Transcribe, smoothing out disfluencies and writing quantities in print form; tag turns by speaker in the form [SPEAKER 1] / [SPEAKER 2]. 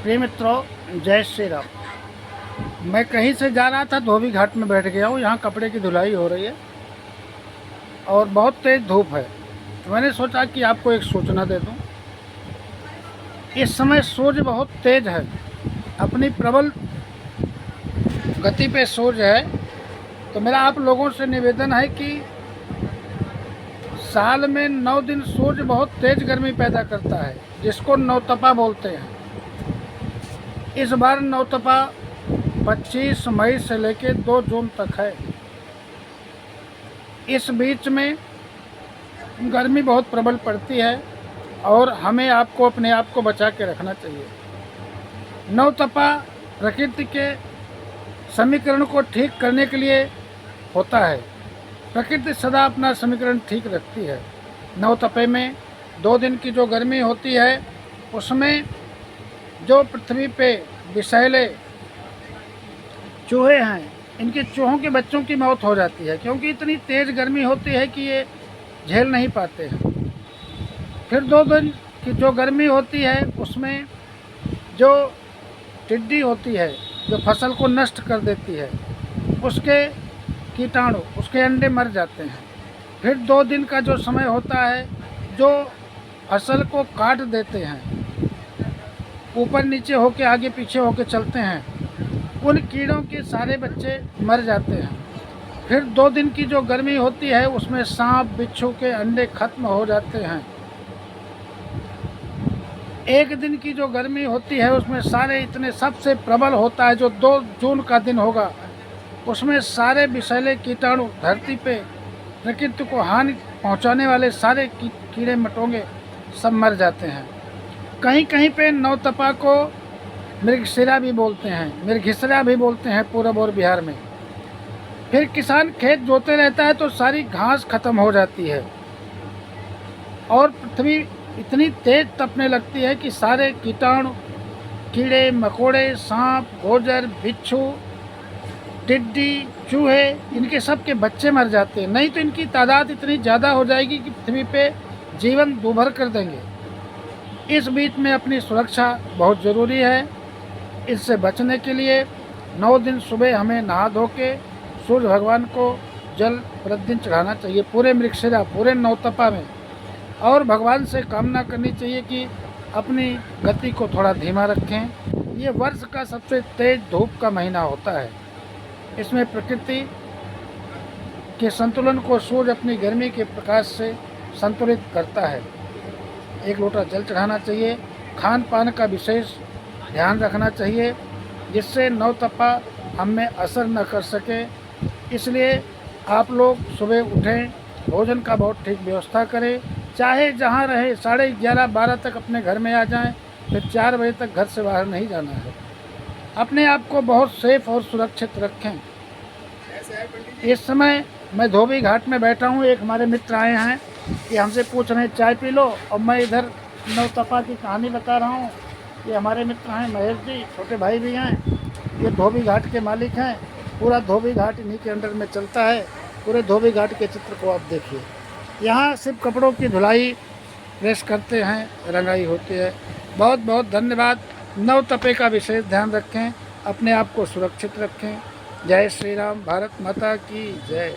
[SPEAKER 1] प्रिय मित्रों, जय श्री राम। मैं कहीं से जा रहा था, धोबी घाट में बैठ गया हूँ। यहाँ कपड़े की धुलाई हो रही है और बहुत तेज़ धूप है। तो मैंने सोचा कि आपको एक सूचना दे दूँ। इस समय सूर्य बहुत तेज़ है, अपनी प्रबल गति पे सूर्य है। तो मेरा आप लोगों से निवेदन है कि साल में 9 दिन सूर्य बहुत तेज़ गर्मी पैदा करता है, जिसको नौतपा बोलते हैं। इस बार नौतपा 25 मई से लेकर 2 जून तक है। इस बीच में गर्मी बहुत प्रबल पड़ती है और हमें आपको अपने आप को बचा के रखना चाहिए। नौतपा प्रकृति के समीकरण को ठीक करने के लिए होता है। प्रकृति सदा अपना समीकरण ठीक रखती है। नौतपे में 2 दिन की जो गर्मी होती है, उसमें जो पृथ्वी पे विषैले चूहे हैं, इनके चूहों के बच्चों की मौत हो जाती है, क्योंकि इतनी तेज़ गर्मी होती है कि ये झेल नहीं पाते हैं। फिर 2 दिन की जो गर्मी होती है, उसमें जो टिड्डी होती है, जो फसल को नष्ट कर देती है, उसके कीटाणु, उसके अंडे मर जाते हैं। फिर 2 दिन का जो समय होता है, जो फसल को काट देते हैं, ऊपर नीचे होके आगे पीछे होके चलते हैं, उन कीड़ों के सारे बच्चे मर जाते हैं। फिर 2 दिन की जो गर्मी होती है, उसमें सांप बिच्छू के अंडे खत्म हो जाते हैं। 1 दिन की जो गर्मी होती है, उसमें सारे इतने सबसे प्रबल होता है जो 2 जून का दिन होगा, उसमें सारे विषैले कीटाणु धरती पे प्रकृति को हानि पहुंचाने वाले सारे कीड़े मटोंगे सब मर जाते हैं। कहीं कहीं पे नौतपा को मृगशिरा भी बोलते हैं, मृगशिरा भी बोलते हैं पूरब और बिहार में। फिर किसान खेत जोते रहता है तो सारी घास खत्म हो जाती है और पृथ्वी इतनी तेज तपने लगती है कि सारे कीटाणु, कीड़े मकोड़े, सांप, गोजर, बिच्छू, टिड्डी, चूहे, इनके सब के बच्चे मर जाते हैं। नहीं तो इनकी तादाद इतनी ज़्यादा हो जाएगी कि पृथ्वी पे जीवन दूभर कर देंगे। इस बीच में अपनी सुरक्षा बहुत ज़रूरी है। इससे बचने के लिए 9 दिन सुबह हमें नहा धो के सूर्य भगवान को जल प्रतिदिन चढ़ाना चाहिए, पूरे मृगशिरा, पूरे नौतपा में। और भगवान से कामना करनी चाहिए कि अपनी गति को थोड़ा धीमा रखें। ये वर्ष का सबसे तेज़ धूप का महीना होता है। इसमें प्रकृति के संतुलन को सूर्य अपनी गर्मी के प्रकाश से संतुलित करता है। 1 लोटा जल चढ़ाना चाहिए। खान पान का विशेष ध्यान रखना चाहिए, जिससे नौतपा हम में असर न कर सके। इसलिए आप लोग सुबह उठें, भोजन का बहुत ठीक व्यवस्था करें। चाहे जहाँ रहे 11:30-12 तक अपने घर में आ जाएं, फिर 4 बजे तक घर से बाहर नहीं जाना है। अपने आप को बहुत सेफ और सुरक्षित रखें। इस समय मैं धोबी घाट में बैठा हूँ। एक हमारे मित्र आए हैं, ये हमसे पूछ रहे हैं चाय पी लो, और मैं इधर नौतपा की कहानी बता रहा हूँ। ये हमारे मित्र हैं महेश जी, छोटे भाई भी हैं। ये धोबी घाट के मालिक हैं। पूरा धोबी घाट इन्हीं के अंडर में चलता है। पूरे धोबी घाट के चित्र को आप देखिए। यहाँ सिर्फ कपड़ों की धुलाई प्रेस करते हैं, रंगाई होती है। बहुत बहुत धन्यवाद। नौतपे का विशेष ध्यान रखें, अपने आप को सुरक्षित रखें। जय श्री राम। भारत माता की जय।